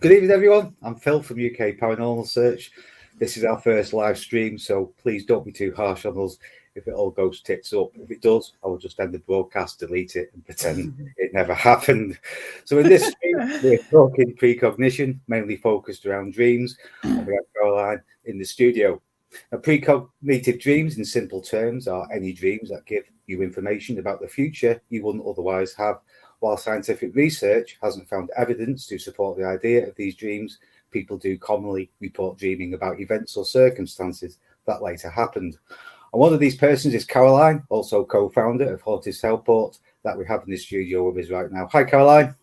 Good evening, everyone. I'm Phil from UK Paranormal Search. This is our first live stream, so please don't be too harsh on us if it all goes tits up. If it does, I will just end the broadcast, delete it, and pretend it never happened. So in this stream, we're talking precognition, mainly focused around dreams, and we have Caroline in the studio. Now, precognitive dreams, in simple terms, are any dreams that give you information about the future you wouldn't otherwise have. While scientific research hasn't found evidence to support the idea of these dreams, people do commonly report dreaming about events or circumstances that later happened. And one of these persons is Caroline, also co-founder of Haunted Southport, that we have in the studio with us right now. Hi, Caroline.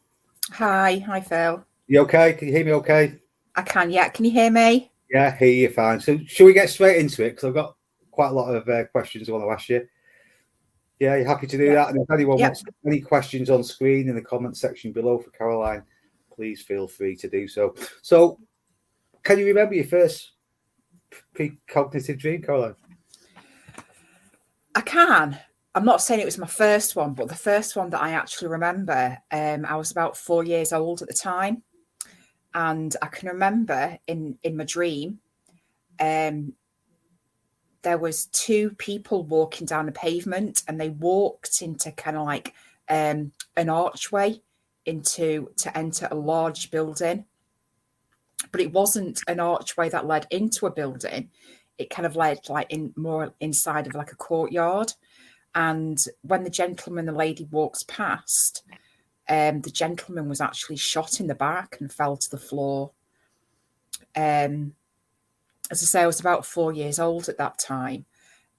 Hi, Phil. You okay? Can you hear me okay? I can, yeah. Can you hear me? Yeah, hear you fine. So shall we get straight into it? Because I've got quite a lot of questions I want to ask you. Yeah, you're happy to do that? And if anyone wants any questions on screen in the comment section below for Caroline, please feel free to do so. So, can you remember your first precognitive dream, Caroline? I can. I'm not saying it was my first one, but the first one that I actually remember, I was about 4 years old at the time. And I can remember in my dream, there was two people walking down the pavement, and they walked into kind of like an archway to enter a large building. But it wasn't an archway that led into a building. It kind of led like more inside of like a courtyard. And when the gentleman and the lady walked past, the gentleman was actually shot in the back and fell to the floor. As I say, I was about 4 years old at that time,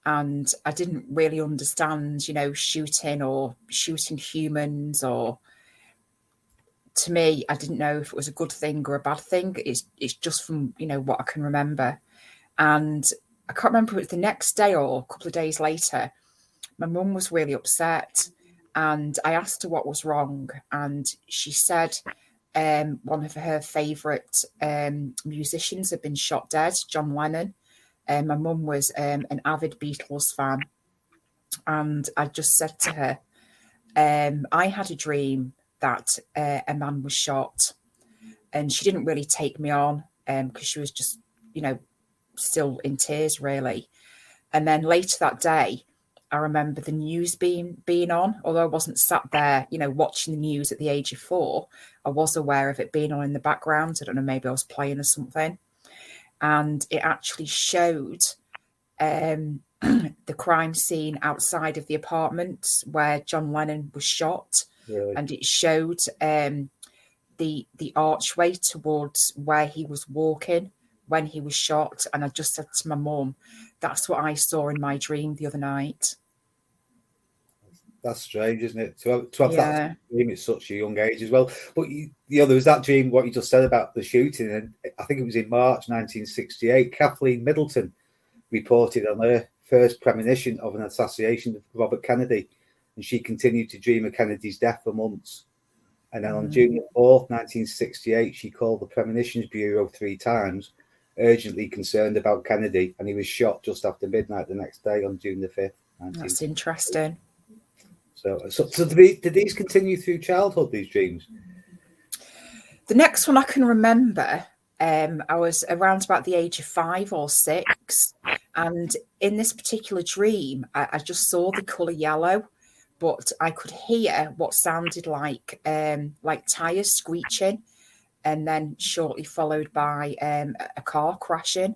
and I didn't really understand, shooting humans, or to me, I didn't know if it was a good thing or a bad thing. It's just from, what I can remember. And I can't remember if it was the next day or a couple of days later, my mum was really upset, and I asked her what was wrong. And she said one of her favourite musicians had been shot dead, John Lennon. My mum was an avid Beatles fan. And I just said to her, I had a dream that a man was shot. And she didn't really take me on because she was just, still in tears, really. And then later that day, I remember the news being on, although I wasn't sat there, watching the news at the age of 4. I was aware of it being on in the background. I don't know, maybe I was playing or something. And it actually showed the crime scene outside of the apartment where John Lennon was shot. Really? And it showed the archway towards where he was walking when he was shot. And I just said to my mum, that's what I saw in my dream the other night. That's strange, isn't it? To have that dream at such a young age as well. But there was that dream, what you just said about the shooting, and I think it was in March 1968. Kathleen Middleton reported on her first premonition of an assassination of Robert Kennedy, and she continued to dream of Kennedy's death for months. And then on June 4th, 1968, she called the Premonitions Bureau 3 times, urgently concerned about Kennedy, and he was shot just after midnight the next day on June the 5th. That's interesting. So did these continue through childhood, these dreams? The next one I can remember, I was around about the age of 5 or 6, and in this particular dream, I just saw the colour yellow, but I could hear what sounded like tyres screeching, and then shortly followed by a car crashing.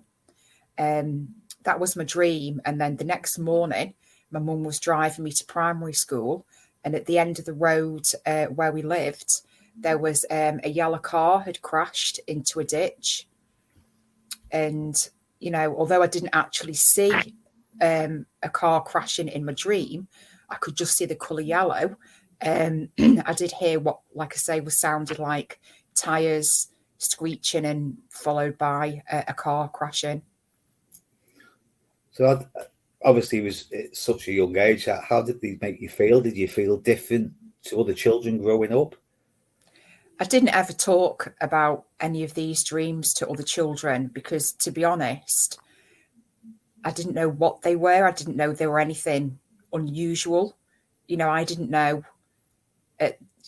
That was my dream. And then the next morning, my mum was driving me to primary school, and at the end of the road where we lived, there was a yellow car had crashed into a ditch. And, although I didn't actually see a car crashing in my dream, I could just see the colour yellow. I did hear what, like I say, was sounded like tyres screeching and followed by a car crashing. So obviously, it was at such a young age. How did these make you feel? Did you feel different to other children growing up? I didn't ever talk about any of these dreams to other children because, to be honest, I didn't know what they were. I didn't know they were anything unusual. I didn't know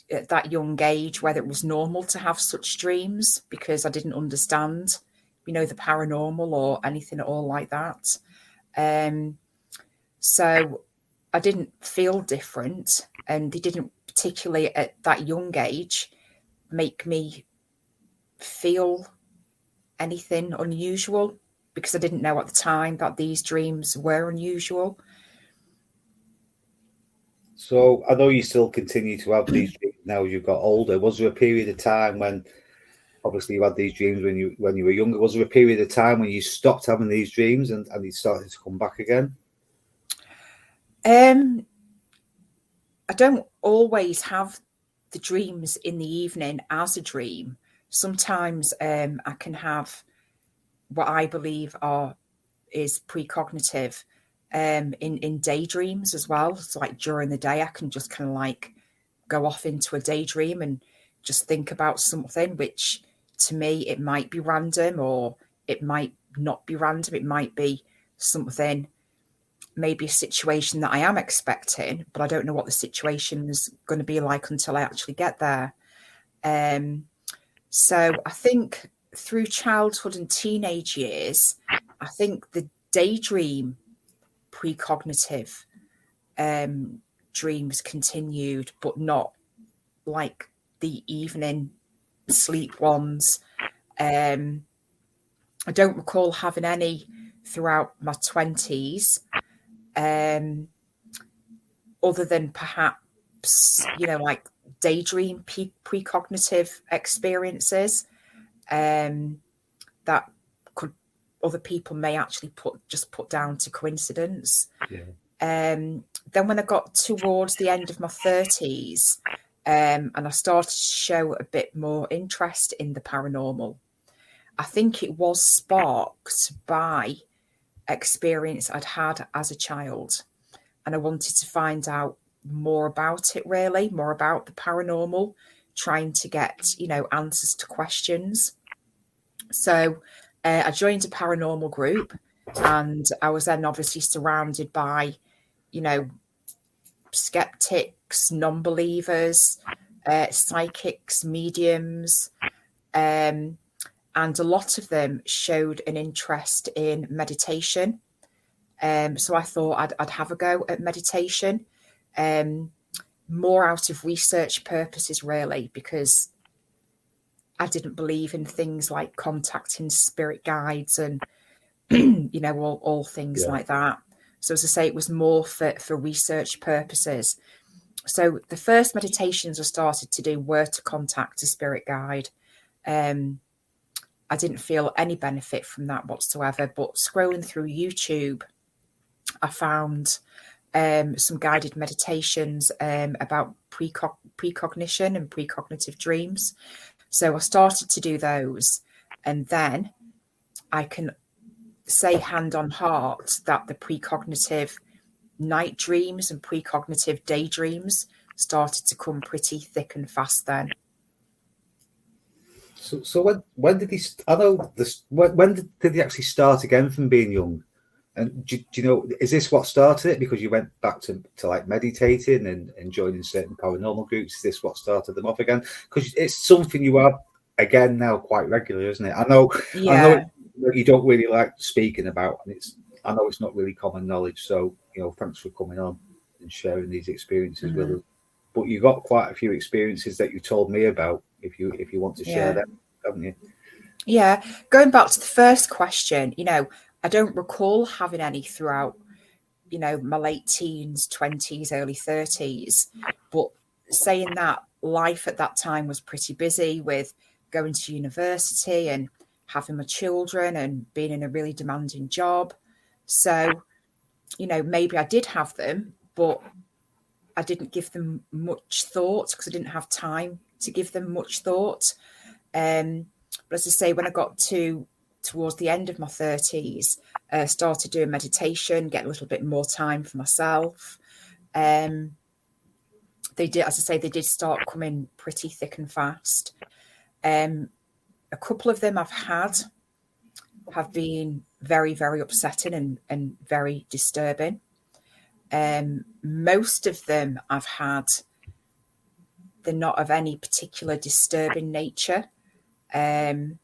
at that young age whether it was normal to have such dreams, because I didn't understand, the paranormal or anything at all like that. So I didn't feel different, and they didn't particularly at that young age make me feel anything unusual, because I didn't know at the time that these dreams were unusual. So I know you still continue to have these dreams now as you've got older. Was there a period of time when, obviously, you had these dreams when you were younger? Was there a period of time when you stopped having these dreams and they started to come back again? I don't always have the dreams in the evening as a dream. Sometimes I can have what I believe is precognitive in daydreams as well. So like during the day, I can just kind of like go off into a daydream and just think about something, which to me, it might be random or it might not be random. It might be something, maybe a situation that I am expecting, but I don't know what the situation is going to be like until I actually get there. So I think through childhood and teenage years, I think the daydream precognitive dreams continued, but not like the evening sleep ones. I don't recall having any throughout my 20s, other than perhaps, like daydream precognitive experiences that could other people may actually put down to coincidence. Yeah. Then when I got towards the end of my 30s, and I started to show a bit more interest in the paranormal, I think it was sparked by experience I'd had as a child. And I wanted to find out more about it, really, more about the paranormal, trying to get, answers to questions. So I joined a paranormal group, and I was then obviously surrounded by, skeptics, non-believers, psychics, mediums, and a lot of them showed an interest in meditation. So I thought I'd have a go at meditation, more out of research purposes, really, because I didn't believe in things like contacting spirit guides and, all things like that. So as I say, it was more for research purposes. So the first meditations I started to do were to contact a spirit guide. I didn't feel any benefit from that whatsoever, but scrolling through YouTube, I found some guided meditations about precognition and precognitive dreams. So I started to do those, and then I can say hand on heart that the precognitive night dreams and precognitive daydreams started to come pretty thick and fast then. So when did he? I know this. When did he actually start again from being young? And do you know, is this what started it? Because you went back to like meditating and joining certain paranormal groups. Is this what started them off again? Because it's something you have again now quite regularly, isn't it? I know you don't really like speaking about, and I know it's not really common knowledge. So thanks for coming on and sharing these experiences with us. But you got quite a few experiences that you told me about. If you want to share them, haven't you? Yeah, going back to the first question, I don't recall having any throughout, my late teens, 20s, early 30s. But saying that, life at that time was pretty busy with going to university and having my children and being in a really demanding job. So, maybe I did have them, but I didn't give them much thought because I didn't have time to give them much thought. But as I say, when I got towards the end of my 30s, started doing meditation, get a little bit more time for myself. They did, as I say, they did start coming pretty thick and fast. A couple of them have been very, very upsetting and very disturbing. Most of them I've had they're not of any particular disturbing nature. The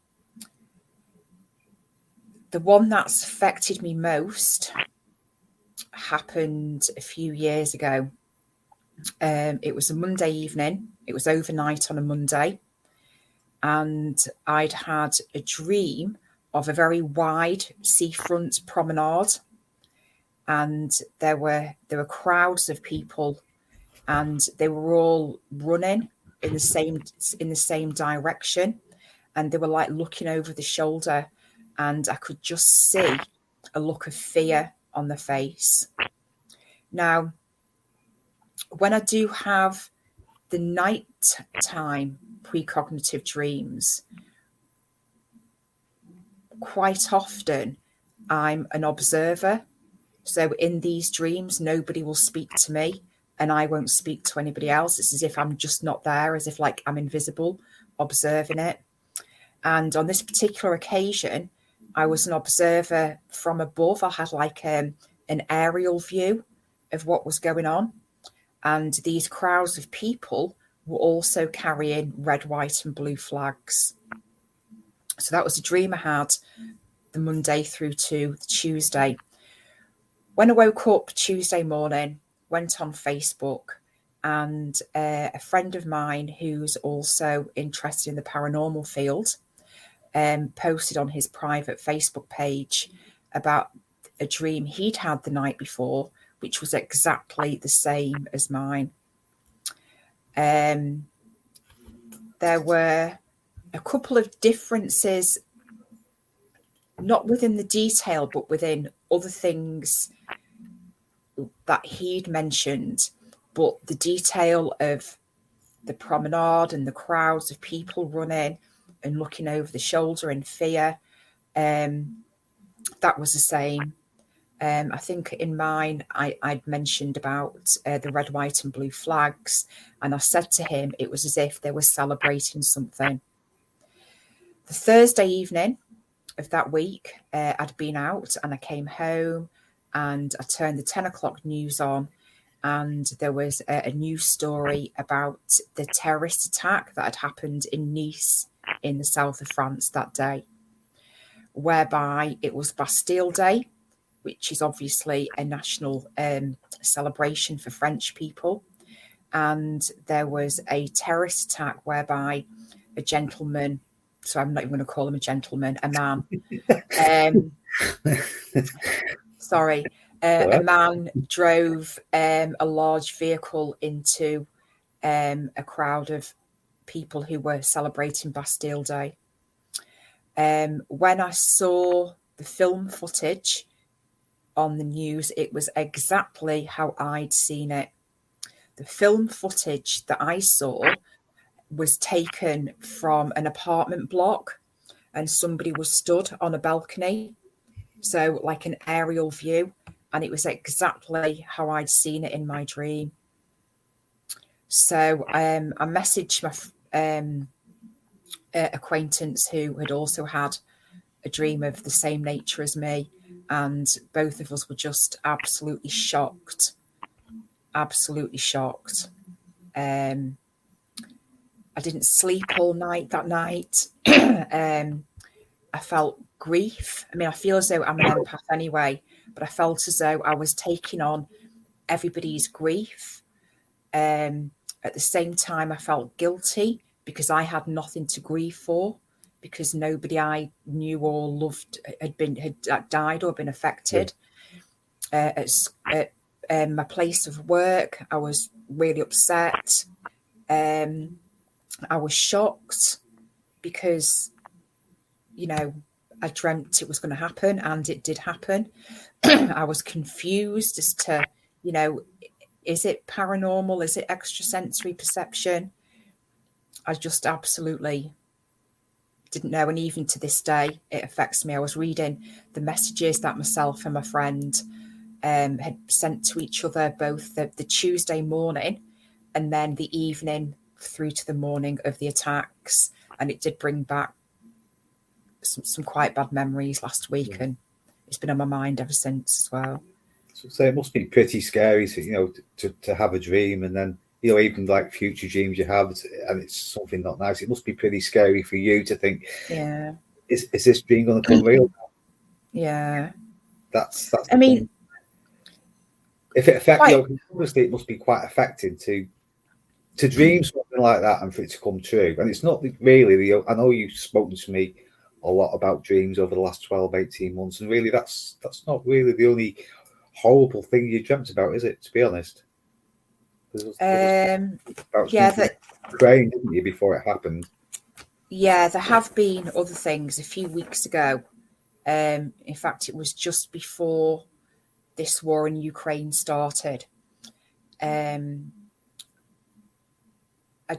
one that's affected me most happened a few years ago. It was a Monday evening. It was overnight on a Monday. And I'd had a dream of a very wide seafront promenade. And there were crowds of people, and they were all running in the same direction. And they were like looking over the shoulder, and I could just see a look of fear on the face. Now, when I do have the nighttime precognitive dreams, quite often I'm an observer. So in these dreams, nobody will speak to me and I won't speak to anybody else. It's as if I'm just not there, as if like I'm invisible, observing it. And on this particular occasion, I was an observer from above. I had like an aerial view of what was going on. And these crowds of people were also carrying red, white and blue flags. So that was a dream I had the Monday through to the Tuesday. When I woke up Tuesday morning, went on Facebook, and a friend of mine who's also interested in the paranormal field posted on his private Facebook page about a dream he'd had the night before, which was exactly the same as mine. There were a couple of differences, not within the detail, but within other things that he'd mentioned. But the detail of the promenade and the crowds of people running and looking over the shoulder in fear, that was the same. I think in mine, I'd mentioned about the red, white and blue flags. And I said to him, it was as if they were celebrating something. The Thursday evening of that week, I'd been out and I came home and I turned the 10 o'clock news on, and there was a news story about the terrorist attack that had happened in Nice in the south of France that day, whereby it was Bastille Day, which is obviously a national celebration for French people. And there was a terrorist attack whereby a gentleman, so I'm not even going to call him a gentleman, a man, a man drove a large vehicle into a crowd of people who were celebrating Bastille Day. When I saw the film footage on the news, it was exactly how I'd seen it. The film footage that I saw was taken from an apartment block, and somebody was stood on a balcony, so like an aerial view, and it was exactly how I'd seen it in my dream. So I messaged my acquaintance who had also had a dream of the same nature as me, and both of us were just absolutely shocked. Absolutely shocked. I didn't sleep all night that night. I felt grief. I mean, I feel as though I'm an empath anyway, but I felt as though I was taking on everybody's grief. At the same time, I felt guilty because I had nothing to grieve for, because nobody I knew or loved had died or been affected. At my place of work, I was really upset. I was shocked because, you know, I dreamt it was going to happen, and it did happen. I was confused as to, you know, is it paranormal? Is it extrasensory perception? I just absolutely didn't know. And even to this day, it affects me. I was reading the messages that myself and my friend had sent to each other, both the Tuesday morning and then the evening through to the morning of the attacks. And it did bring back some quite bad memories last week, and it's been on my mind ever since as well. So it must be pretty scary, to, you know, to have a dream and then you know, even like future dreams you have, and it's something not nice. It must be pretty scary for you to think, Yeah. is this dream going to come real? Yeah. That's I mean, if it affects quite, you, obviously it must be quite affecting to dream something like that and for it to come true. And it's not really I know you've spoken to me a lot about dreams over the last 12, 18 months, and really that's not really the only horrible thing you dreamt about, is it? To be honest, about yeah, Ukraine, didn't you, before it happened? yeah, there have been other things a few weeks ago. In fact, it was just before this war in Ukraine started. I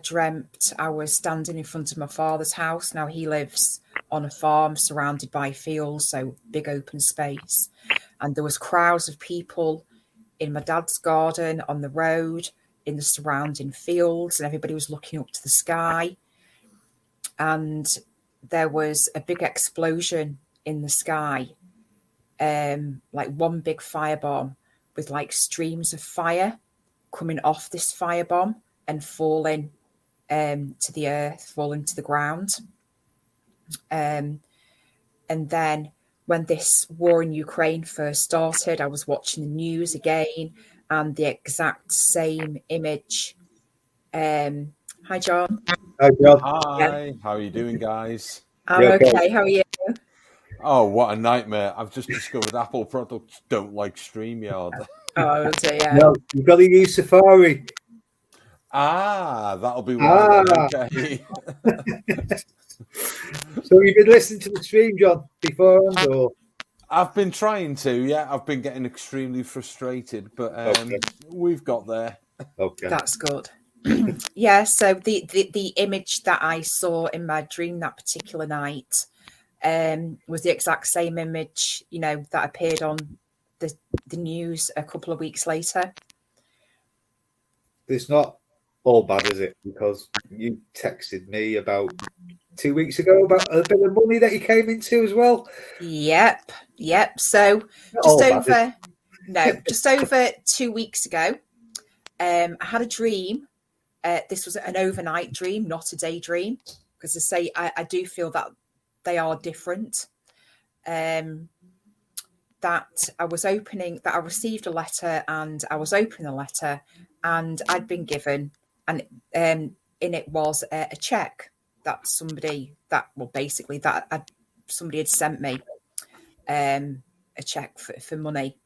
dreamt I was standing in front of my father's house. Now he lives on a farm surrounded by fields, so big open space. And there was crowds of people in my dad's garden, on the road, in the surrounding fields, and everybody was looking up to the sky. And there was a big explosion in the sky, like one big firebomb with like streams of fire coming off this firebomb and falling to the earth, falling to the ground. And then when this war in Ukraine first started, I was watching the news again, and the exact same image. Hi, John. Hi, John. Hi, how are you doing, guys? I'm okay. How are you? Oh, what a nightmare. I've just discovered Apple products don't like StreamYard. Oh, dear. No, you've got to use Safari. That'll be why then. Okay. So you've been listening to the stream, John, beforehand, or? I've been trying to, yeah. I've been getting extremely frustrated, but we've got there. Okay. That's good. Yeah, so the image that I saw in my dream that particular night was the exact same image, you know, that appeared on the news a couple of weeks later. It's not all bad, is it? Because you texted me about 2 weeks ago about a bit of money that you came into as well. Yep. So just over 2 weeks ago, I had a dream. This was an overnight dream, not a daydream, because I say I do feel that they are different. That I received a letter, and I was opening the letter, and I'd been given, and in it was a check that somebody had sent me a check for money.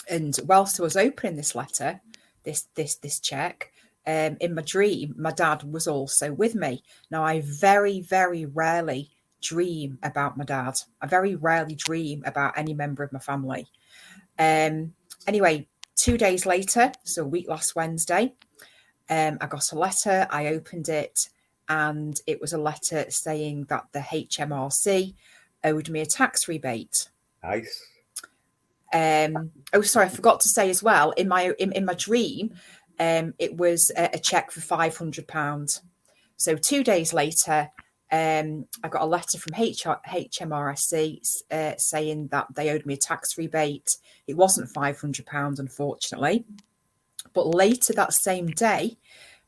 And whilst I was opening this letter, this check, in my dream, my dad was also with me. Now, I very, very rarely dream about my dad. I very rarely dream about any member of my family. Anyway, 2 days later, so a week last Wednesday, I got a letter. I opened it, and it was a letter saying that the HMRC owed me a tax rebate. Nice. Sorry, I forgot to say as well, in my dream, it was a check for £500. So 2 days later, I got a letter from HMRC saying that they owed me a tax rebate. It wasn't £500, unfortunately. But later that same day,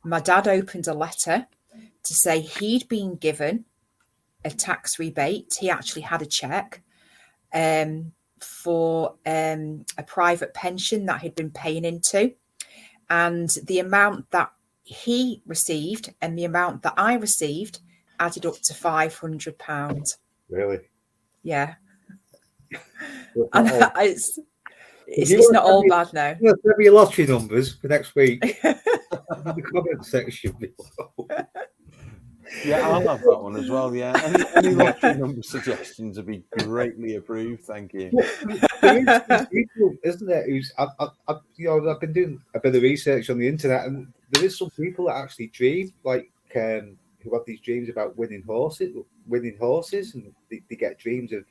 my dad opened a letter to say he'd been given a tax rebate. He actually had a check for a private pension that he'd been paying into. And the amount that he received and the amount that I received added up to £500. Really? Yeah. And it's not all bad now. There'll be your lottery numbers for next week in the comment section below. Yeah, I'll have that one as well. Yeah, any lottery number suggestions would be greatly approved. Thank you. There is people, isn't there? I've been doing a bit of research on the internet, and there is some people that actually dream, like who have these dreams about winning horses, and they get dreams of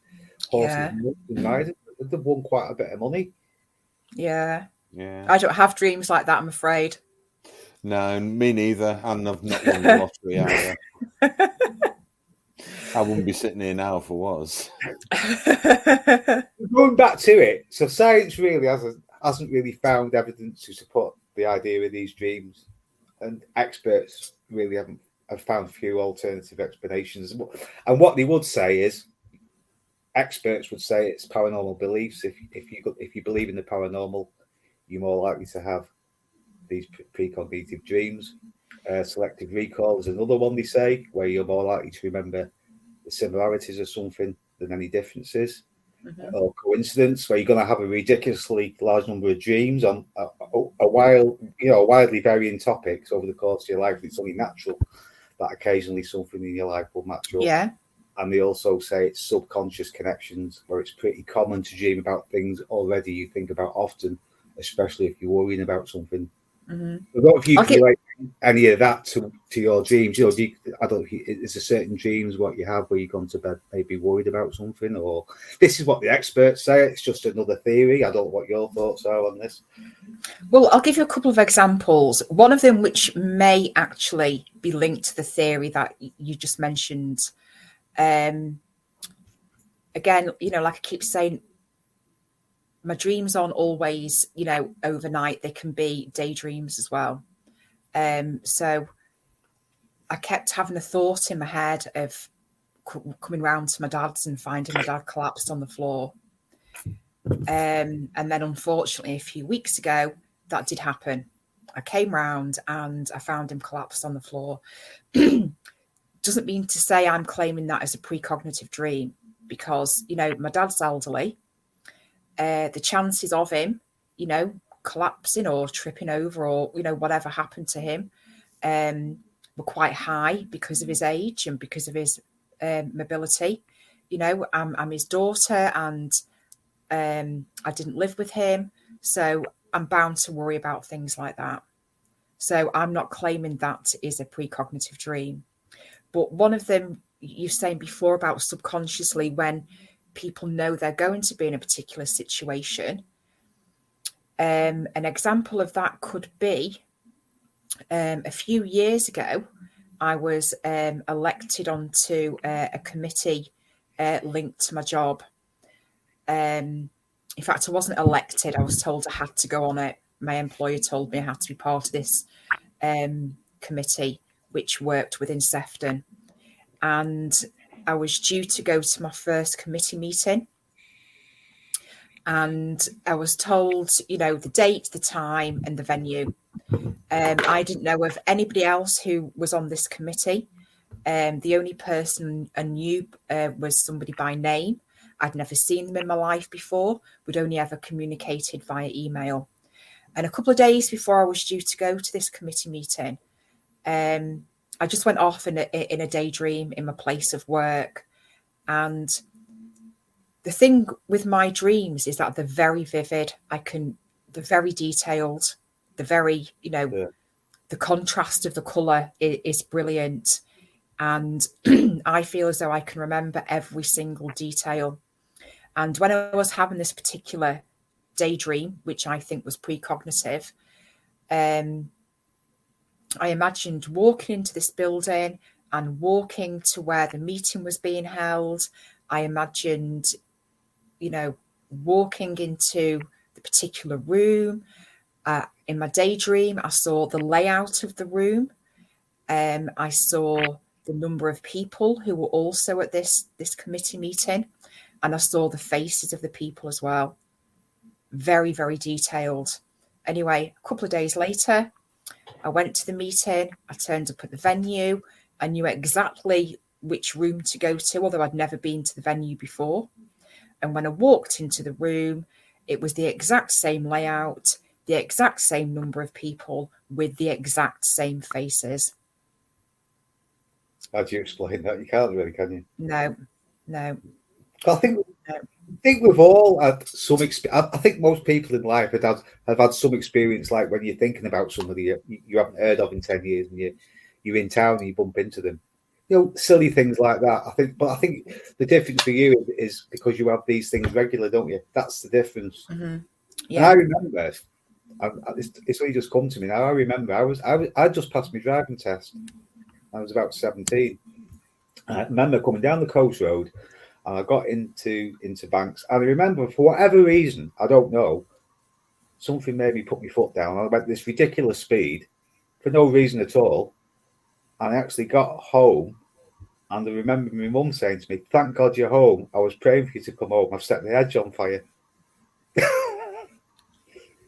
horses and riding. They've won quite a bit of money. Yeah. I don't have dreams like that, I'm afraid. No, me neither. And I've not won the lottery either. I wouldn't be sitting here now if I was. Going back to it, so science really hasn't really found evidence to support the idea of these dreams, and experts really have found few alternative explanations. And what they would say is, experts would say it's paranormal beliefs. If you believe in the paranormal, you're more likely to have these precognitive dreams. Selective recall is another one they say, where you're more likely to remember the similarities of something than any differences. Or coincidence, where you're going to have a ridiculously large number of dreams on widely varying topics over the course of your life. It's only natural that occasionally something in your life will match up. Yeah. And they also say it's subconscious connections, where it's pretty common to dream about things already you think about often, especially if you're worrying about something. What if you can relate any of that to your dreams? I don't know, is there certain dreams what you have where you've gone to bed maybe worried about something? Or this is what the experts say, it's just another theory. I don't know what your thoughts are on this. Well, I'll give you a couple of examples. One of them which may actually be linked to the theory that you just mentioned. Again, like I keep saying, my dreams aren't always, overnight. They can be daydreams as well. So I kept having a thought in my head of coming round to my dad's and finding my dad collapsed on the floor. And then unfortunately, a few weeks ago, that did happen. I came round and I found him collapsed on the floor. Doesn't mean to say I'm claiming that as a precognitive dream, because, my dad's elderly. The chances of him, collapsing or tripping over or, whatever happened to him were quite high because of his age and because of his mobility. I'm his daughter and I didn't live with him. So I'm bound to worry about things like that. So I'm not claiming that is a precognitive dream. But one of them, you were saying before about subconsciously, when people know they're going to be in a particular situation. An example of that could be a few years ago, I was elected onto a committee linked to my job. In fact, I wasn't elected. I was told I had to go on it. My employer told me I had to be part of this committee, which worked within Sefton. And I was due to go to my first committee meeting. And I was told, the date, the time and the venue. I didn't know of anybody else who was on this committee. The only person I knew was somebody by name. I'd never seen them in my life before. We'd only ever communicated via email. And a couple of days before I was due to go to this committee meeting, I just went off in a daydream in my place of work. And the thing with my dreams is that they're very vivid. They're very detailed. They're very, the contrast of the colour is brilliant. And I feel as though I can remember every single detail. And when I was having this particular daydream, which I think was precognitive, I imagined walking into this building and walking to where the meeting was being held. I imagined, walking into the particular room. In my daydream, I saw the layout of the room. I saw the number of people who were also at this committee meeting. And I saw the faces of the people as well. Very, very detailed. Anyway, a couple of days later, I went to the meeting. I turned up at the venue. I knew exactly which room to go to, although I'd never been to the venue before. And when I walked into the room, it was the exact same layout, the exact same number of people with the exact same faces. How do you explain that? You can't really, can you? No. I think we've all had some experience. I think most people in life have had some experience, like when you're thinking about somebody you haven't heard of in 10 years and you're in town and you bump into them. Silly things like that. I think the difference for you is because you have these things regular, don't you? That's the difference. Mm-hmm. Yeah. And I remember, it's only just come to me now. I remember I just passed my driving test. I was about 17. I remember coming down the coast road, and I got into Banks. And I remember, for whatever reason, I don't know, something made me put my foot down. I went this ridiculous speed for no reason at all. And I actually got home, and I remember my mum saying to me, "Thank God you're home. I was praying for you to come home. I've set the hedge on fire."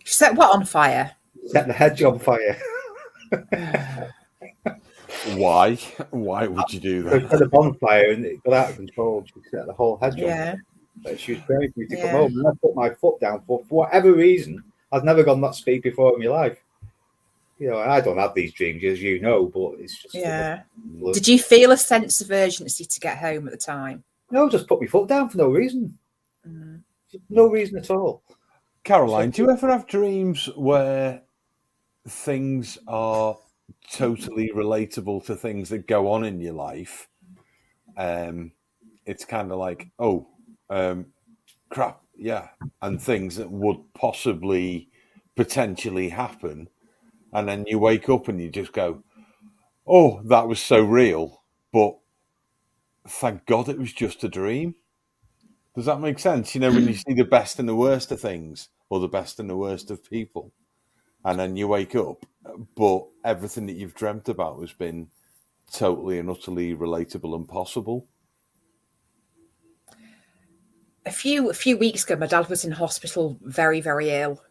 She set what on fire? Set the hedge on fire. Why? Why would you do It that? had a bonfire and it got out of control. She set the whole hedge on Yeah. fire. But she was praying for me to come home, and I put my foot down for whatever reason. I've never gone that speed before in my life. You know, I don't have these dreams, as you know, but it's just... Yeah. Did you feel a sense of urgency to get home at the time? No, just put my foot down for no reason. No reason at all. Caroline, do you ever have dreams where things are totally relatable to things that go on in your life? It's kind of like, crap, yeah, and things that would possibly potentially happen, and then you wake up and you just go, oh, that was so real, but thank God it was just a dream. Does that make sense? You know, when you see the best and the worst of things, or the best and the worst of people, and then you wake up, but everything that you've dreamt about has been totally and utterly relatable and possible. A few weeks ago, my dad was in hospital very, very ill,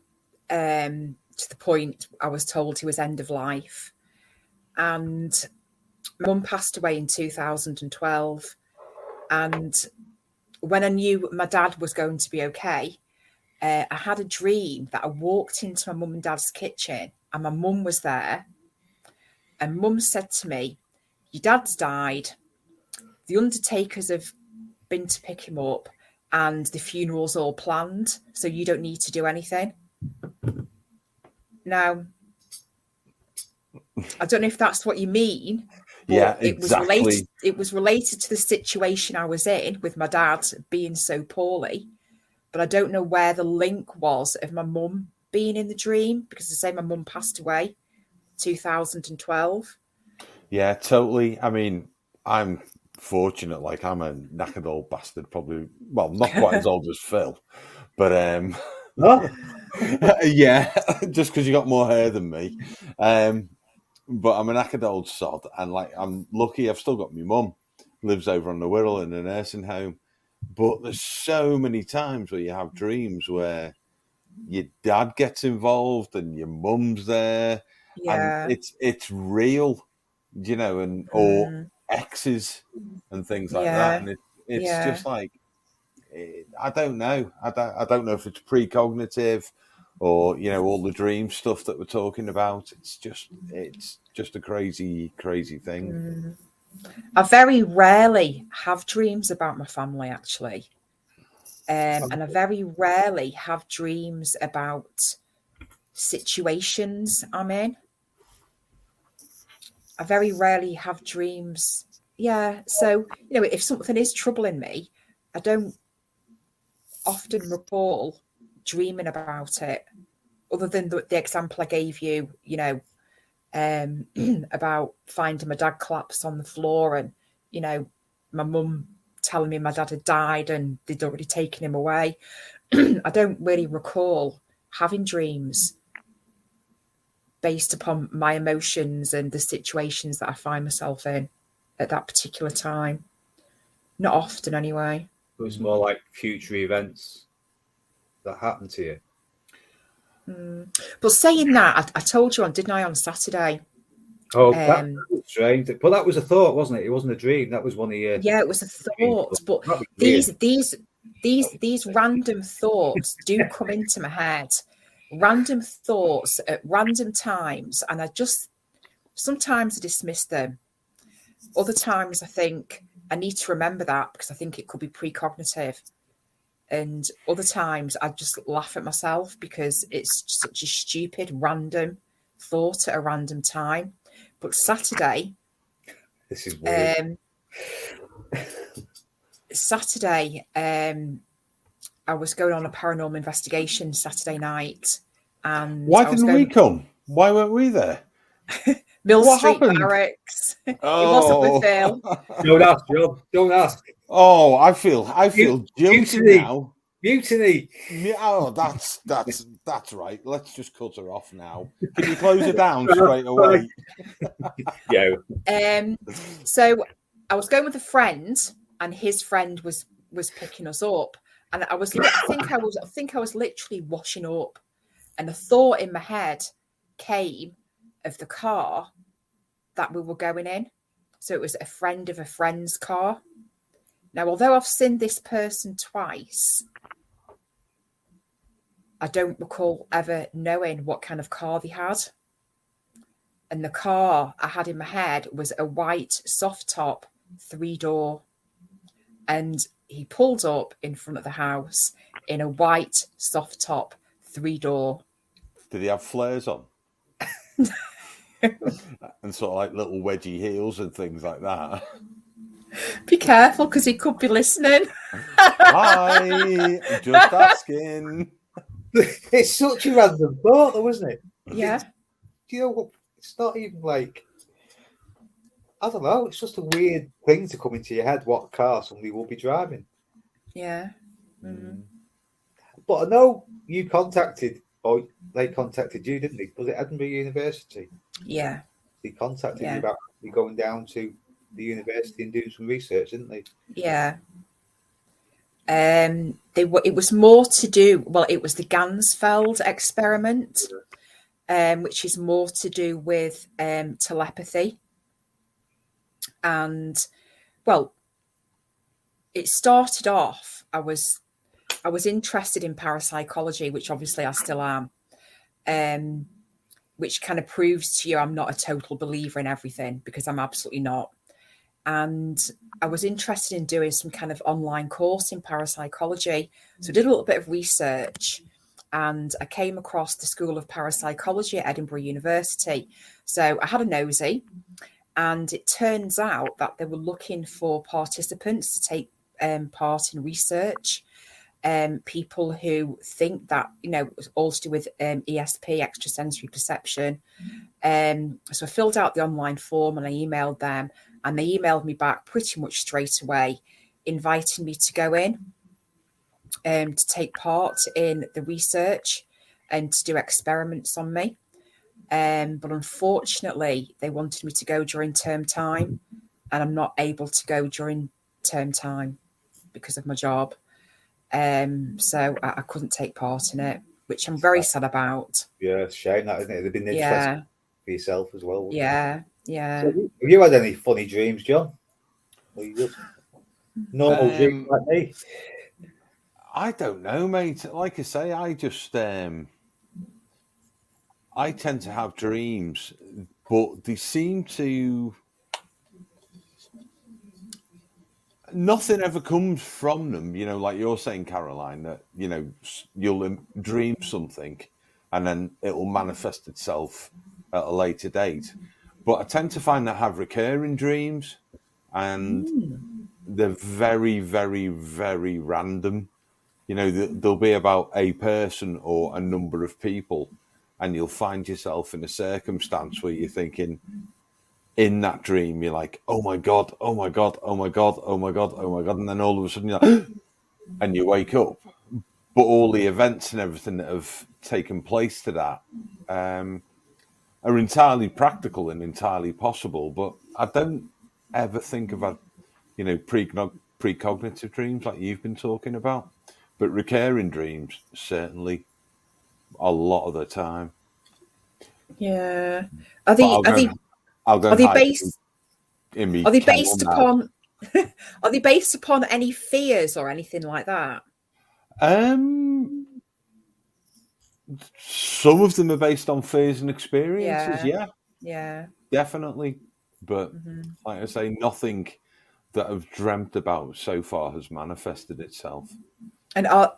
to the point I was told he was end of life. And my mum passed away in 2012. And when I knew my dad was going to be okay, I had a dream that I walked into my mum and dad's kitchen and my mum was there. And mum said to me, "Your dad's died. The undertakers have been to pick him up and the funeral's all planned, so you don't need to do anything." Now, I don't know if that's what you mean. But yeah, exactly. It was related to the situation I was in with my dad being so poorly, but I don't know where the link was of my mum being in the dream, because I say my mum passed away 2012. Yeah, totally. I mean, I'm fortunate. Like, I'm a knackered old bastard, probably. Well, not quite as old as Phil, but yeah, just because you got more hair than me. But I'm a knackered old sod, and like, I'm lucky. I've still got my mum, lives over on the Wirral in a nursing home. But there's so many times where you have dreams where your dad gets involved and your mum's there, and it's real, you know, and or exes and things like that, and it's just like, I don't know. I don't know if it's precognitive or, you know, all the dream stuff that we're talking about. It's just a crazy thing. I very rarely have dreams about my family, actually. And I very rarely have dreams about situations I'm in. I very rarely have dreams. Yeah. So, you know, if something is troubling me, I don't often recall dreaming about it, other than the example I gave you, you know, about finding my dad collapsed on the floor and, you know, my mum telling me my dad had died and they'd already taken him away. I don't really recall having dreams based upon my emotions and the situations that I find myself in at that particular time. Not often, anyway. It was more like future events that happened to you. But saying that, I told you didn't I, on Saturday? Oh, that was strange. But that was a thought, wasn't it? It wasn't a dream. That was one of your... Yeah, it was a thought. But these random thoughts do come into my head. Random thoughts at random times, and sometimes I dismiss them. Other times I think I need to remember that because I think it could be precognitive. And other times I just laugh at myself because it's such a stupid, random thought at a random time. But Saturday, this is weird. Saturday, I was going on a paranormal investigation Saturday night. And why didn't we come? Why weren't we there? Mill Street Barracks. Oh. It wasn't with Phil. Don't ask, John. Don't ask. Oh, I feel guilty now. Mutiny. Yeah, oh, that's right. Let's just cut her off now. Can you close her down straight away? Yeah. So I was going with a friend, and his friend was picking us up, and I think I was literally washing up, and a thought in my head came of the car that we were going in. So it was a friend of a friend's car. Now, although I've seen this person twice, I don't recall ever knowing what kind of car they had. And the car I had in my head was a white soft top 3-door. And he pulled up in front of the house in a white soft top 3-door. Did he have flares on? And sort of like little wedgie heels and things like that. Be careful, because he could be listening. Hi, just asking. It's such a random thought, though, isn't it? Yeah. Do you know what? It's not even like, I don't know. It's just a weird thing to come into your head. What car somebody will be driving? Yeah. Mm-hmm. But I know you contacted, or they contacted you, didn't they? Was it Edinburgh University? Yeah. They contacted you about you going down to the university and doing some research, didn't they? Yeah. It was more to do. Well, it was the Gansfeld experiment, which is more to do with telepathy. And well, it started off. I was interested in parapsychology, which obviously I still am. Which kind of proves to you I'm not a total believer in everything, because I'm absolutely not. And I was interested in doing some kind of online course in parapsychology. So I did a little bit of research, and I came across the School of Parapsychology at Edinburgh University. So I had a nosy, and it turns out that they were looking for participants to take part in research. People who think that, it's all to do with ESP, extrasensory perception. So I filled out the online form and I emailed them, and they emailed me back pretty much straight away, inviting me to go in to take part in the research and to do experiments on me. But unfortunately, they wanted me to go during term time, and I'm not able to go during term time because of my job. So I couldn't take part in it, which I'm very sad about. Yeah, it's a shame that, isn't it? They've been interested for yourself as well. Yeah. So have you had any funny dreams, John? Or you just normal dreams like me? I don't know, mate. Like I say, I tend to have dreams, but they seem to... Nothing ever comes from them, like you're saying, Caroline, that, you'll dream something and then it will manifest itself at a later date. But I tend to find that I have recurring dreams, and they're very, very, very random. There'll be about a person or a number of people, and you'll find yourself in a circumstance where you're thinking, in that dream, you're like, oh my God, oh my God, oh my God, oh my God, oh my God. And then all of a sudden you're like, and you wake up. But all the events and everything that have taken place to that are entirely practical and entirely possible. But I don't ever think about, precognitive dreams like you've been talking about. But recurring dreams, certainly, a lot of the time. Yeah. Are they based upon are they based upon any fears or anything like that? Some of them are based on fears and experiences. Yeah, definitely. But like I say, nothing that I've dreamt about so far has manifested itself. And are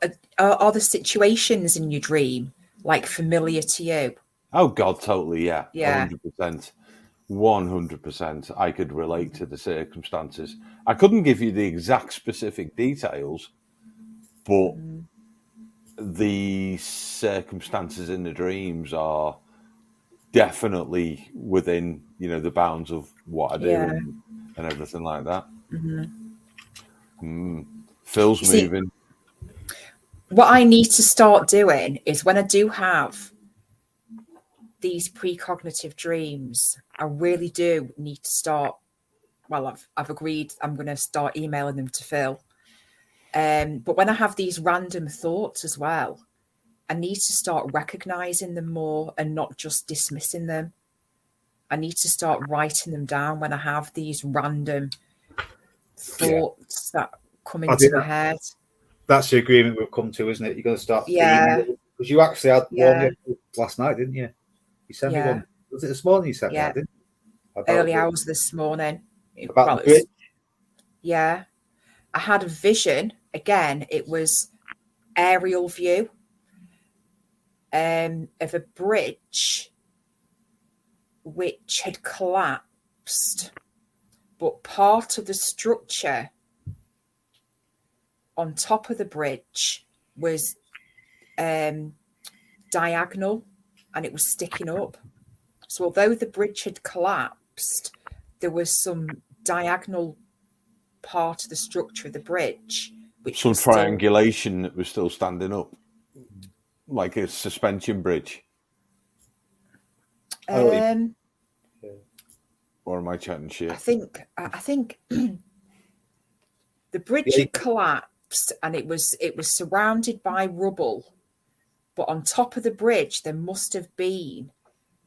the situations in your dream like familiar to you? Oh God, totally. Yeah. 100%. 100%. I could relate to the circumstances. I couldn't give you the exact specific details, but the circumstances in the dreams are definitely within, the bounds of what I do and everything like that. Phil's moving. what I need to start doing is when I do have these precognitive dreams, I really do need to start. Well, I've agreed I'm going to start emailing them to Phil. But when I have these random thoughts as well, I need to start recognizing them more and not just dismissing them. I need to start writing them down when I have these random thoughts that come into my head. That's the agreement we've come to, isn't it? You're going to start emailing. Because you actually had one last night, didn't you? You sent me one. Was it this morning you sent me that, didn't you? Early hours this morning. About the bridge? Yeah. I had a vision. Again, it was aerial view of a bridge which had collapsed, but part of the structure on top of the bridge was diagonal and it was sticking up. So although the bridge had collapsed, there was some diagonal part of the structure of the bridge, which some triangulation that was still standing up, like a suspension bridge. Or am I chatting shit? I think the bridge had collapsed and it was surrounded by rubble, but on top of the bridge there must have been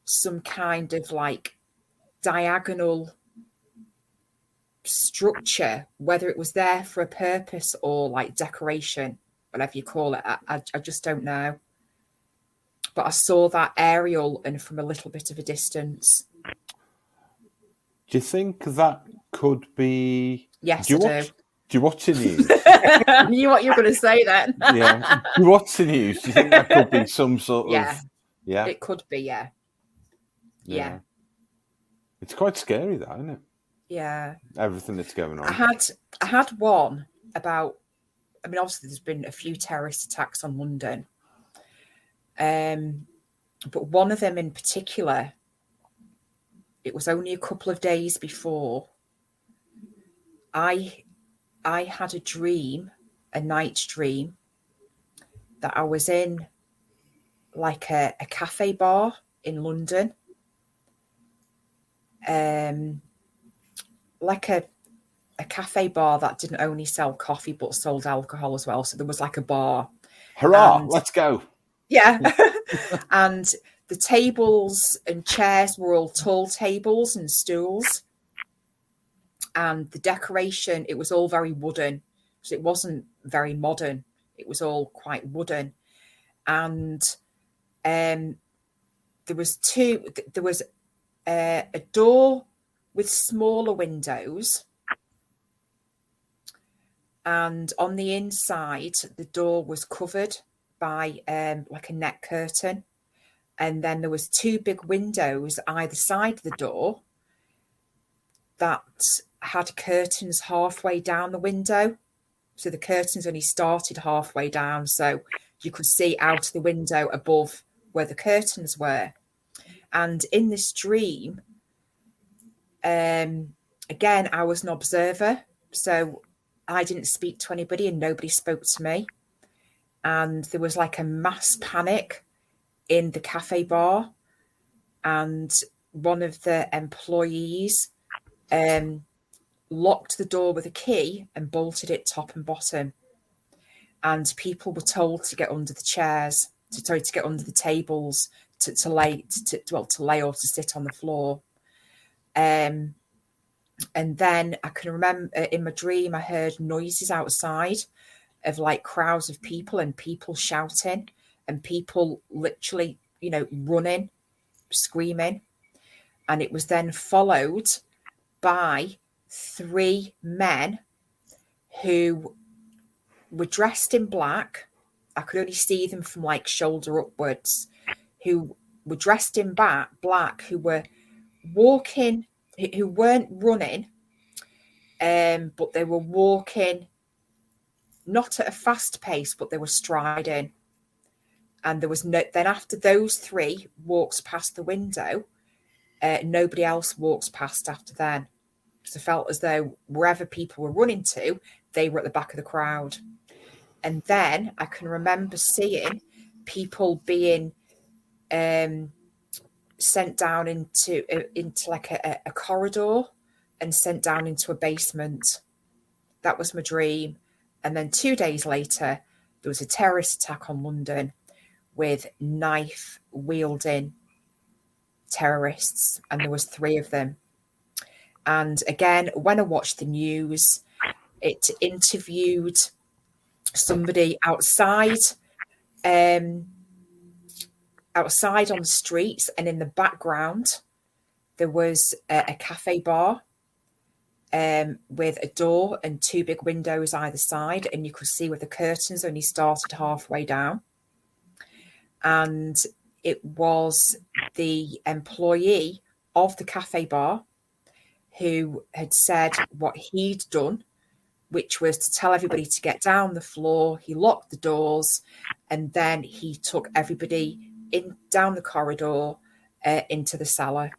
some kind of like diagonal structure, whether it was there for a purpose or like decoration, whatever you call it. I just don't know. But I saw that aerial and from a little bit of a distance. Do you think that could be... Yes, I do. Do you watch the news? I knew what you were going to say then. Yeah. Do you watch the news? Do you think that could be some sort of... Yeah. It could be, yeah. It's quite scary, that, isn't it? Yeah. Everything that's going on. I had one about... I mean, obviously there's been a few terrorist attacks on London. But one of them in particular, it was only a couple of days before I had a dream, a night dream, that I was in like a cafe bar in London, like a cafe bar that didn't only sell coffee but sold alcohol as well. So there was like a bar. Hurrah! Let's go. Yeah. And the tables and chairs were all tall tables and stools. And the decoration, it was all very wooden. So it wasn't very modern. It was all quite wooden. And there was a door with smaller windows. And on the inside, the door was covered by like a net curtain. And then there was two big windows either side of the door that had curtains halfway down the window. So the curtains only started halfway down, so you could see out the window above where the curtains were. And in this dream, again, I was an observer, so I didn't speak to anybody and nobody spoke to me. And there was like a mass panic in the cafe bar, and one of the employees locked the door with a key and bolted it top and bottom. And people were told to get under the chairs, to get under the tables, to lay or to sit on the floor. And then I can remember in my dream I heard noises outside of like crowds of people and people shouting and people literally, running, screaming. And it was then followed by 3 men who were dressed in black. I could only see them from like shoulder upwards, who were dressed in black, who were walking, who weren't running, but they were walking not at a fast pace, but they were striding. And there was then after those 3 walks past the window, nobody else walks past after then. So I felt as though wherever people were running to, they were at the back of the crowd. And then I can remember seeing people being sent down into like a corridor and sent down into a basement. That was my dream. And then 2 days later, there was a terrorist attack on London with knife wielding terrorists, and there was 3 of them. And again, when I watched the news, it interviewed somebody outside on the streets, and in the background there was a cafe bar with a door and 2 big windows either side, and you could see where the curtains only started halfway down. And it was the employee of the cafe bar who had said what he'd done, which was to tell everybody to get down the floor. He locked the doors, and then he took everybody down the corridor into the cellar.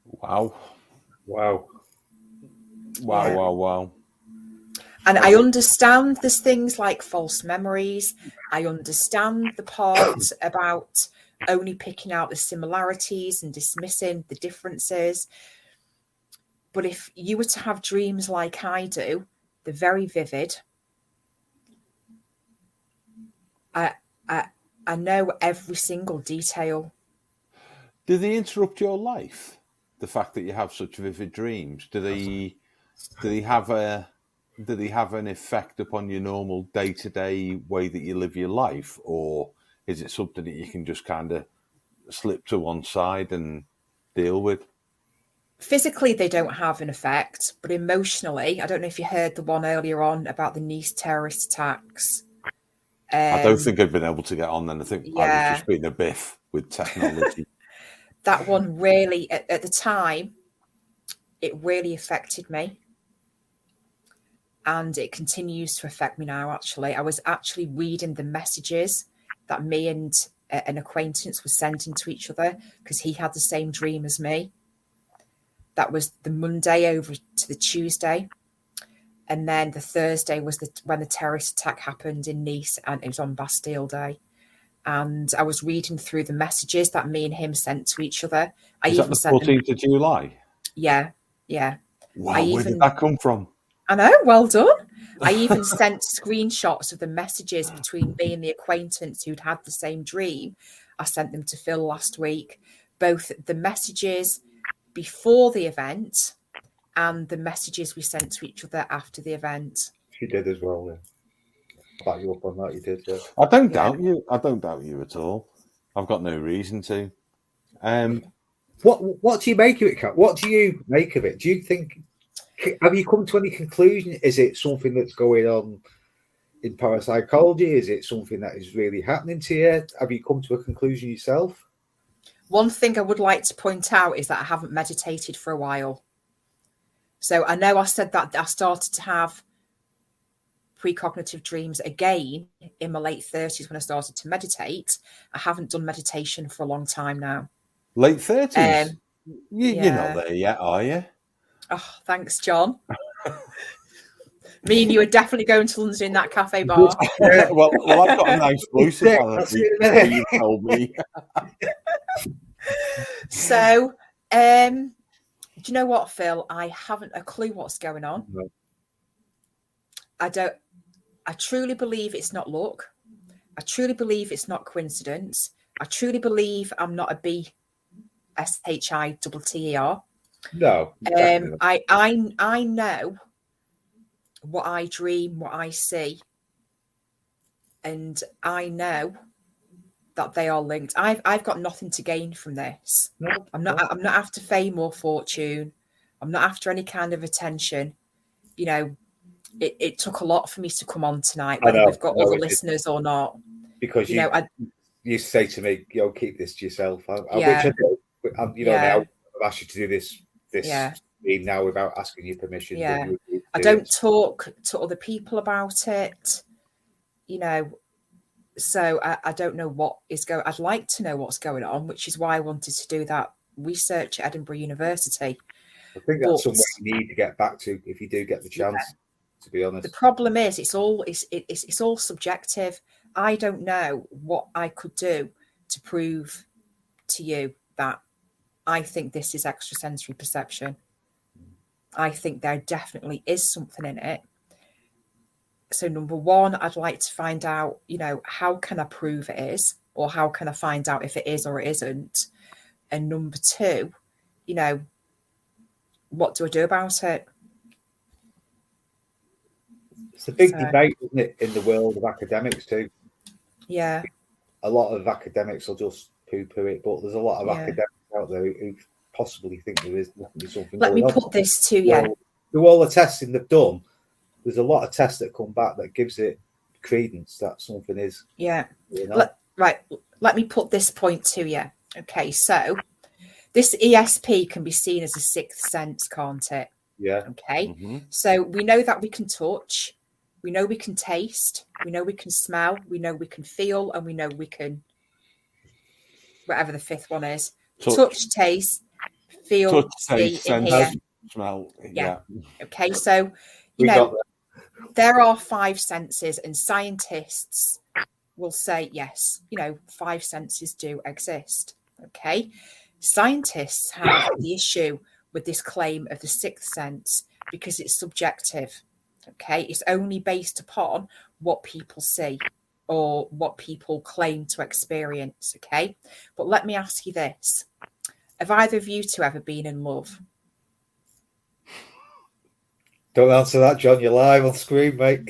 Wow. Wow. Wow, Yeah. wow, wow. And I understand there's things like false memories. I understand the part about only picking out the similarities and dismissing the differences. But if you were to have dreams like I do, they're very vivid. I know every single detail. Do they interrupt your life? The fact that you have such vivid dreams, do they have an effect upon your normal day-to-day way that you live your life, or is it something that you can just kind of slip to one side and deal with? Physically, they don't have an effect, but emotionally, I don't know if you heard the one earlier on about the Nice terrorist attacks. I don't think I've been able to get on then. I think I yeah. was just being a biff with technology. That one really, at the time, it really affected me. And it continues to affect me now, actually. I was actually reading the messages that me and an acquaintance were sending to each other, because he had the same dream as me. That was the Monday over to the Tuesday. And then the Thursday was when the terrorist attack happened in Nice, and it was on Bastille Day. And I was reading through the messages that me and him sent to each other. Is that the 14th of July? Yeah. Wow, where did that come from? I know, well done. I even sent screenshots of the messages between me and the acquaintance who'd had the same dream. I sent them to Phil last week. Both the messages before the event and the messages we sent to each other after the event. She did as well, yeah. Back you up on that, you did, yeah. I don't doubt you. I don't doubt you at all. I've got no reason to. What do you make of it, Kat? What do you make of it? Do you think, have you come to any conclusion? Is it something that's going on in parapsychology? Is it something that is really happening to you? Have you come to a conclusion yourself? One thing I would like to point out is that I haven't meditated for a while. So I know I said that I started to have precognitive dreams again in my late 30s when I started to meditate. I haven't done meditation for a long time now. Late 30s? You're not there yet, are you? Oh, thanks, John. Me and you are definitely going to London in that cafe bar. well, I've got a nice voice, apparently. You told me. So, do you know what, Phil? I haven't a clue what's going on. No. I truly believe it's not luck. I truly believe it's not coincidence. I truly believe I'm not a BSHITTER. No. I know what I dream, what I see, and I know that they are linked. I've got nothing to gain from this. No. I'm not after fame or fortune. I'm not after any kind of attention. You know, it took a lot for me to come on tonight, whether we've got other listeners or not. Because you say to me, keep this to yourself. Which I do. Now I've asked you to do this stream now without asking your permission. Yeah. I don't talk to other people about it, so I don't know what is going. I'd like to know what's going on, which is why I wanted to do that research at Edinburgh University. I think that's somewhere you need to get back to if you do get the chance. to be honest. The problem is it's all subjective. I don't know what I could do to prove to you that I think this is extrasensory perception. I think there definitely is something in it. So number one, I'd like to find out, how can I prove it is, or how can I find out if it is or it isn't? And number two, what do I do about it? It's a big debate, isn't it, in the world of academics too? Yeah. A lot of academics will just poo-poo it, but there's a lot of academics out there who possibly think there is something. Let me put this to you. Through all the testing they've done, there's a lot of tests that come back that gives it credence that something is. Yeah. Right. Let me put this point to you. Okay. So this ESP can be seen as a sixth sense, can't it? Yeah. Okay. So we know that we can touch, we know we can taste, we know we can smell, we know we can feel, and we know we can, whatever the fifth one is, touch, taste, feel, see, and hear. Smell. Yeah. Okay. So, there are five senses, and scientists will say, yes, 5 senses do exist. Okay. Scientists have the issue with this claim of the sixth sense because it's subjective. Okay. It's only based upon what people see or what people claim to experience. Okay. But let me ask you this. Have either of you two ever been in love? Don't answer that, John. You're live on screen, mate.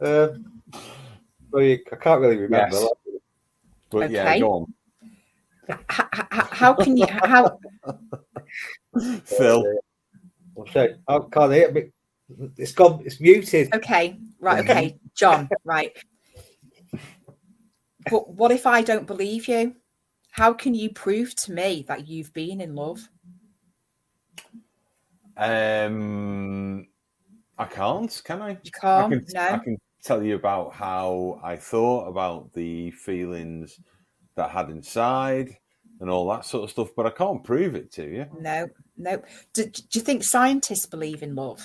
I can't really remember. Yes. But okay. Go on. How can you? Phil. I can't hear me. It's gone. It's muted. Okay. Right. Okay. John. Right. But what if I don't believe you? How can you prove to me that you've been in love? I can't, can I? You can't. I can tell you about how I thought about the feelings that I had inside and all that sort of stuff, but I can't prove it to you. No. Do you think scientists believe in love?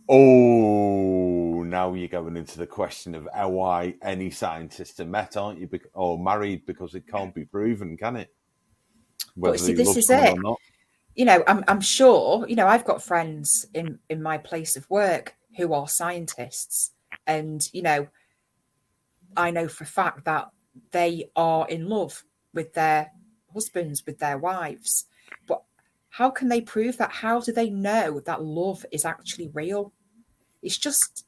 Oh, now you're going into the question of why any scientists are met, aren't you? Or married, because it can't be proven, can it? But see, this is it. Or not. I'm sure, I've got friends in my place of work who are scientists, and, I know for a fact that they are in love with their husbands, with their wives. But how can they prove that? How do they know that love is actually real? It's just,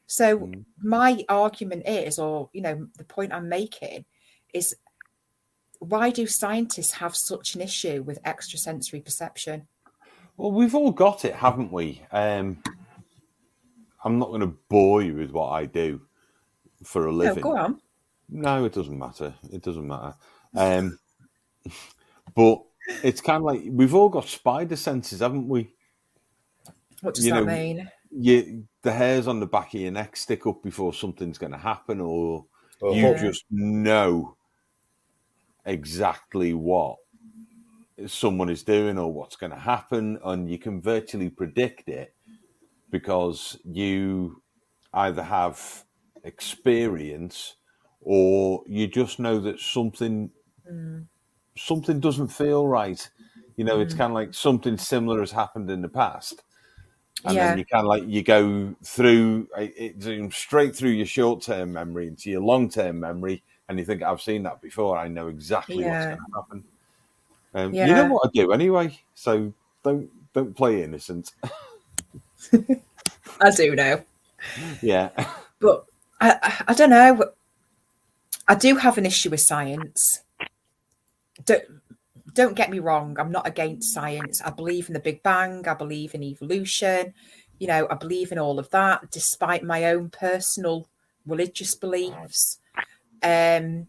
so my argument is, or, the point I'm making is, why do scientists have such an issue with extrasensory perception? Well, we've all got it, haven't we? I'm not going to bore you with what I do for a living. No, go on. No, it doesn't matter. It doesn't matter. But it's kind of like we've all got spider senses, haven't we? What does that mean? The hairs on the back of your neck stick up before something's going to happen, or you just know exactly what someone is doing or what's going to happen, and you can virtually predict it because you either have experience or you just know that something doesn't feel right. It's kind of like something similar has happened in the past, and then you kind of like you go through it zooms straight through your short-term memory into your long-term memory, and you think, I've seen that before. I know exactly what's going to happen. You know what I do anyway, so don't play innocent. I do know. Yeah. But I don't know. I do have an issue with science. Don't get me wrong. I'm not against science. I believe in the Big Bang. I believe in evolution. I believe in all of that, despite my own personal religious beliefs. But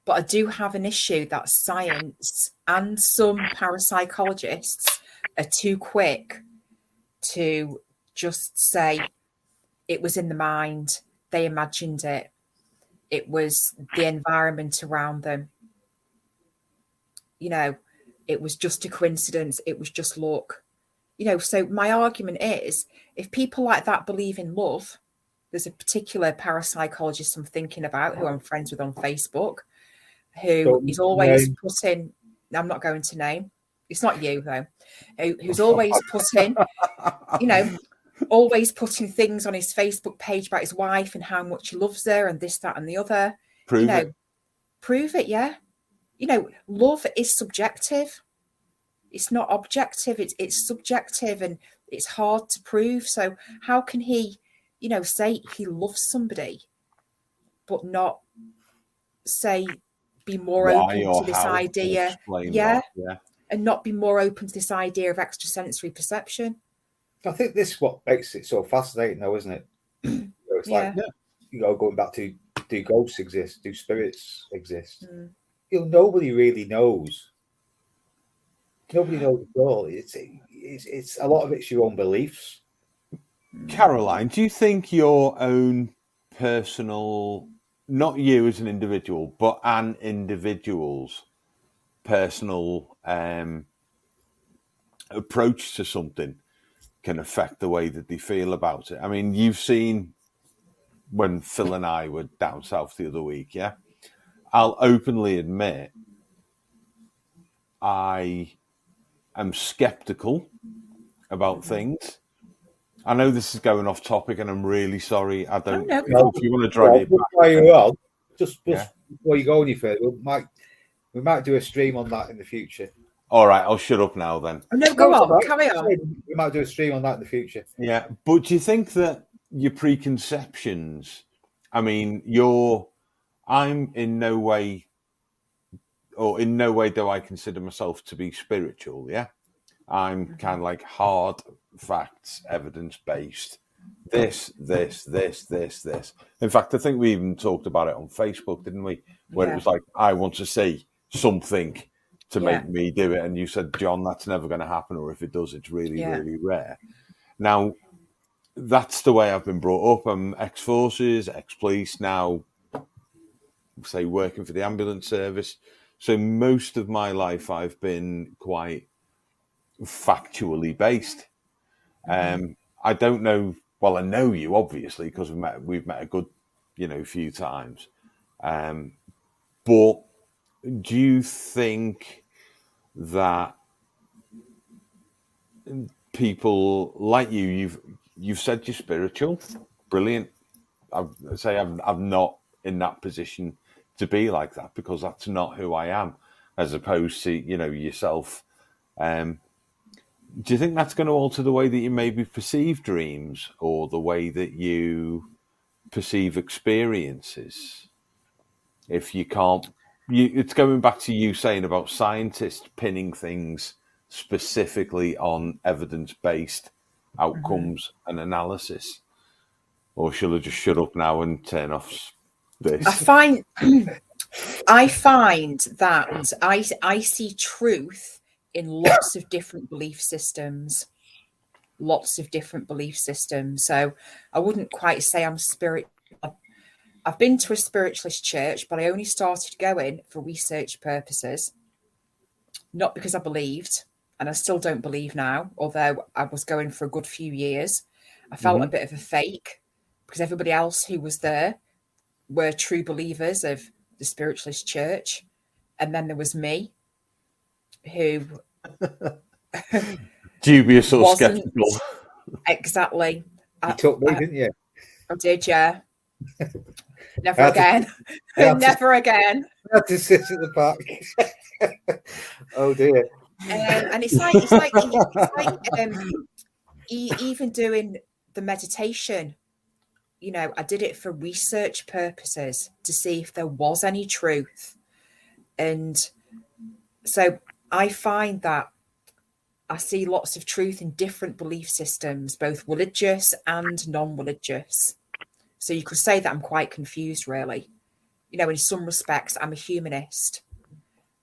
I do have an issue that science and some parapsychologists are too quick to just say it was in the mind, they imagined it, it was the environment around them. It was just a coincidence, it was just luck. So my argument is, if people like that believe in love, there's a particular parapsychologist I'm thinking about who I'm friends with on Facebook, who is always putting, I'm not going to name, it's not you though, who's always putting, always putting things on his Facebook page about his wife and how much he loves her and this, that, and the other. Prove it. Prove it, yeah. Love is subjective. It's not objective. It's subjective, and it's hard to prove. So how can he, say he loves somebody, but not be more open to this idea? Yeah. And not be more open to this idea of extrasensory perception. I think this is what makes it so fascinating, though, isn't it? It's like, going back to, do ghosts exist? Do spirits exist? Nobody really knows. Nobody knows at all. It's a lot of it's your own beliefs. Caroline, do you think your own personal, not you as an individual, but an individual's personal approach to something can affect the way that they feel about it? I mean, you've seen when Phil and I were down south the other week, yeah? I'll openly admit I am skeptical about things. I know this is going off topic, and I'm really sorry. I don't know if you want to drag it back. While you're on, just before you go any further, we might do a stream on that in the future. All right, I'll shut up now then. Oh, no, go on, carry on. We might do a stream on that in the future. Yeah, but do you think that your preconceptions? I mean, I'm in no way do I consider myself to be spiritual. Yeah, I'm kind of like hard facts, evidence based. This. In fact, I think we even talked about it on Facebook, didn't we? Where it was like, I want to see something to make me do it. And you said, John, that's never going to happen. Or if it does, it's really, really rare. Now, that's the way I've been brought up. I'm ex-forces, ex-police, now, say, working for the ambulance service. So most of my life, I've been quite factually based. I don't know. Well, I know you obviously because we've met a good, few times. But do you think that people like you've said you're spiritual, brilliant. I'm not in that position to be like that because that's not who I am, as opposed to yourself. Do you think that's going to alter the way that you maybe perceive dreams or the way that you perceive experiences? If you can't, it's going back to you saying about scientists pinning things specifically on evidence-based outcomes and analysis. Or shall I just shut up now and turn off this? I find that I see truth in lots of different belief systems. So I wouldn't quite say I'm spiritual. I've been to a spiritualist church, but I only started going for research purposes, not because I believed, and I still don't believe now, although I was going for a good few years. I felt a bit of a fake because everybody else who was there were true believers of the spiritualist church. And then there was me, who dubious or skeptical. Exactly. You took me, didn't you? I did, yeah. Never again. Never again. I had to sit at the back. Oh dear. And it's like even doing the meditation. I did it for research purposes to see if there was any truth. And so I find that I see lots of truth in different belief systems, both religious and non-religious. So you could say that I'm quite confused, really. In some respects, I'm a humanist.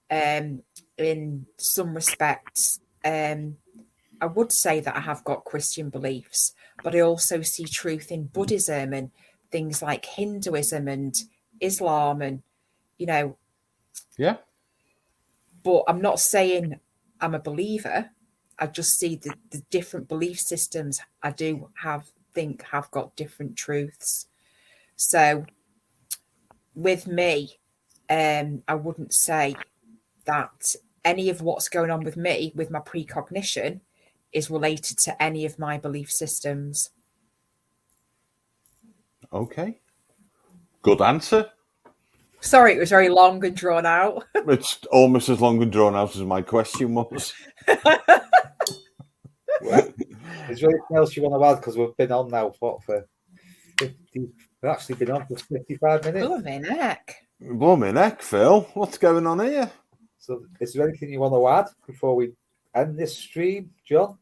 In some respects, I would say that I have got Christian beliefs, but I also see truth in Buddhism and things like Hinduism and Islam and, Yeah. But I'm not saying I'm a believer. I just see the different belief systems I do think have got different truths. So with me, I wouldn't say that any of what's going on with me, with my precognition, is related to any of my belief systems. Okay. Good answer. Sorry, it was very long and drawn out. It's almost as long and drawn out as my question was. Well, is there anything else you want to add? Because we've been on now for 50. We've actually been on for 55 minutes. Blimey neck, Phil. What's going on here? So, is there anything you want to add before we end this stream, John?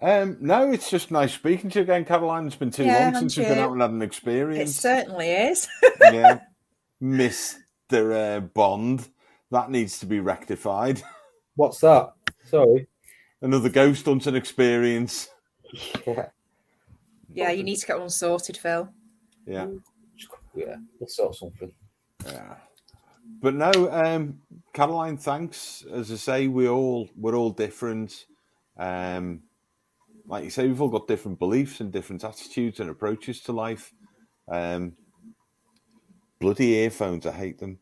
No, it's just nice speaking to you again, Caroline. It's been too long since we've been out and had an experience. It certainly is. Yeah. Mr. Bond. That needs to be rectified. What's that? Sorry. Another ghost hunting experience. Yeah, you need to get one sorted, Phil. Yeah. Yeah, let's sort something. Yeah. But no, Caroline, thanks. As I say, we're all different. Like you say, we've all got different beliefs and different attitudes and approaches to life. Bloody earphones, I hate them.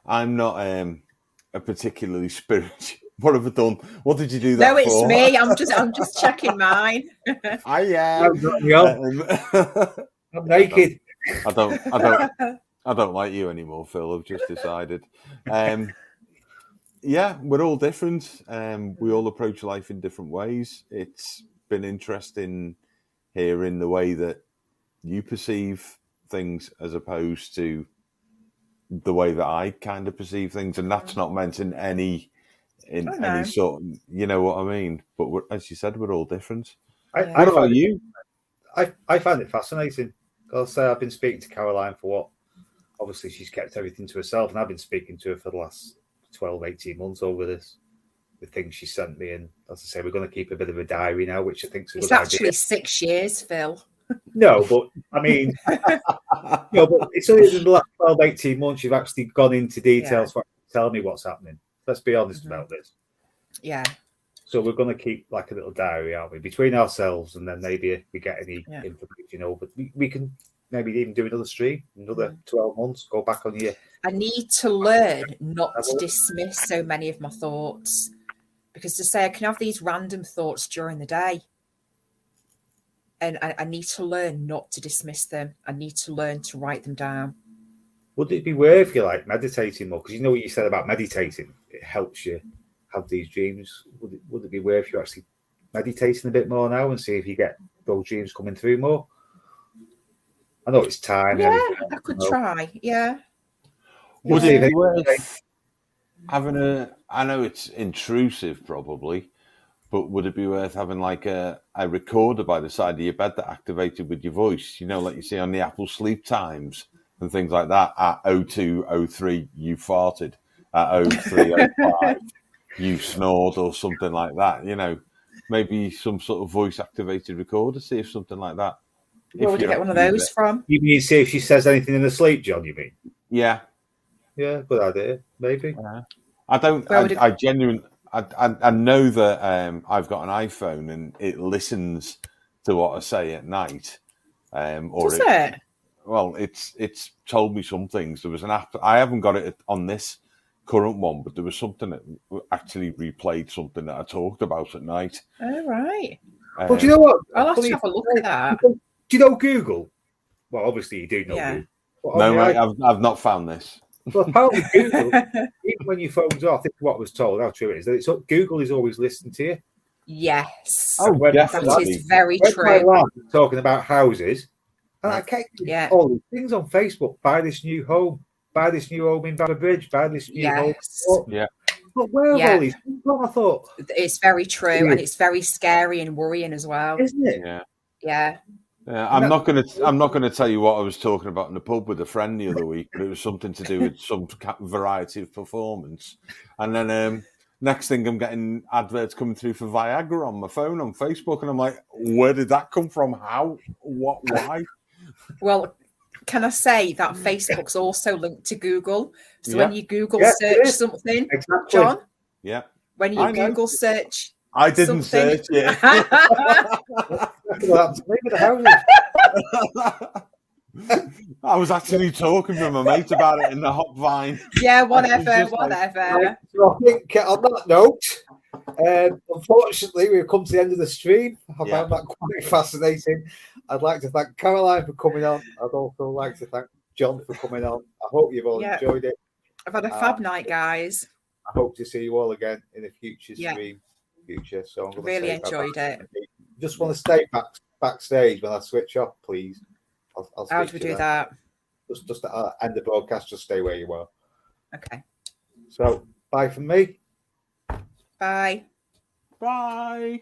I'm not a particularly spiritual. What have I done? What did you do that for? No, it's me. I'm just checking mine. I am. I'm naked. I don't like you anymore, Phil. I've just decided. Yeah, we're all different. We all approach life in different ways. It's been interesting hearing the way that you perceive things as opposed to the way that I kind of perceive things, and that's not meant in any sort. You know what I mean? But as you said, we're all different. What about you? I find it fascinating. I'll say I've been speaking to Caroline for what? Obviously, she's kept everything to herself, and I've been speaking to her for the last 12, 18 months over this. The things she sent me, and as I say, we're going to keep a bit of a diary now, which I think is a good idea. It's actually 6 years, Phil. No, but I mean, but it's only in the last 12, 18 months you've actually gone into details for telling me what's happening. Let's be honest about this. Yeah. So we're going to keep like a little diary, aren't we, between ourselves, and then maybe if we get any information over, we can maybe even do another stream, another 12 months, go back on your... I need to learn not to dismiss so many of my thoughts, because to say I can have these random thoughts during the day, and I need to learn not to dismiss them. I need to learn to write them down. Would it be worth you like meditating more? Because you know what you said about meditating, it helps you have these dreams. Would it be worth you actually meditating a bit more now and see if you get those dreams coming through more? I know it's time. Yeah, I could try. Yeah. Would it be worth having I know it's intrusive probably, but would it be worth having like a recorder by the side of your bed that activated with your voice? You know, like you see on the Apple Sleep Times and things like that. At 02:03, you farted. At 03:05, you snored or something like that. You know, maybe some sort of voice activated recorder. See if something like that. Where would you get one of those from? You mean see if she says anything in her sleep, John? You mean? Yeah. Yeah, good idea. Maybe. I don't. I genuinely. I know that I've got an iPhone and it listens to what I say at night. Does it? Well, it's told me some things. There was an app. I haven't got it on this current one, but there was something that actually replayed something that I talked about at night. Oh, right. But do you know what? I'll have to have a look at that. Do you know Google? Well, obviously you do know Google. No, mate, I've not found this. Well, apparently Google, even when your phone's off, this is what I was told, how true it is, that Google is always listening to you. Yes. Oh, definitely. That is very when true. my lad was talking about houses, and I kept all these things on Facebook, buy this new home in Banner Bridge, buy this new home. Yeah. But where are all these things from? I thought. It's very true, and it's very scary and worrying as well. Isn't it? Yeah. Yeah. I'm not going to tell you what I was talking about in the pub with a friend the other week, but it was something to do with some variety of performance. And then next thing, I'm getting adverts coming through for Viagra on my phone on Facebook, and I'm like, where did that come from? How? What? Why? Well, can I say that Facebook's also linked to Google? So when you Google search something, exactly. John, yeah, when you Google search I didn't something. search it. I was actually talking to my mate about it in the hop vine. Yeah, whatever. So I think on that note, unfortunately, we've come to the end of the stream. I found that quite fascinating. I'd like to thank Caroline for coming on. I'd also like to thank John for coming on. I hope you've all enjoyed it. I've had a fab night, guys. I hope to see you all again in a future stream. So I'm going to really enjoyed it. Just want to stay backstage when I switch off, please. I'll How do we do that? Just end the broadcast. Just stay where you are. Okay. So bye from me. Bye. Bye.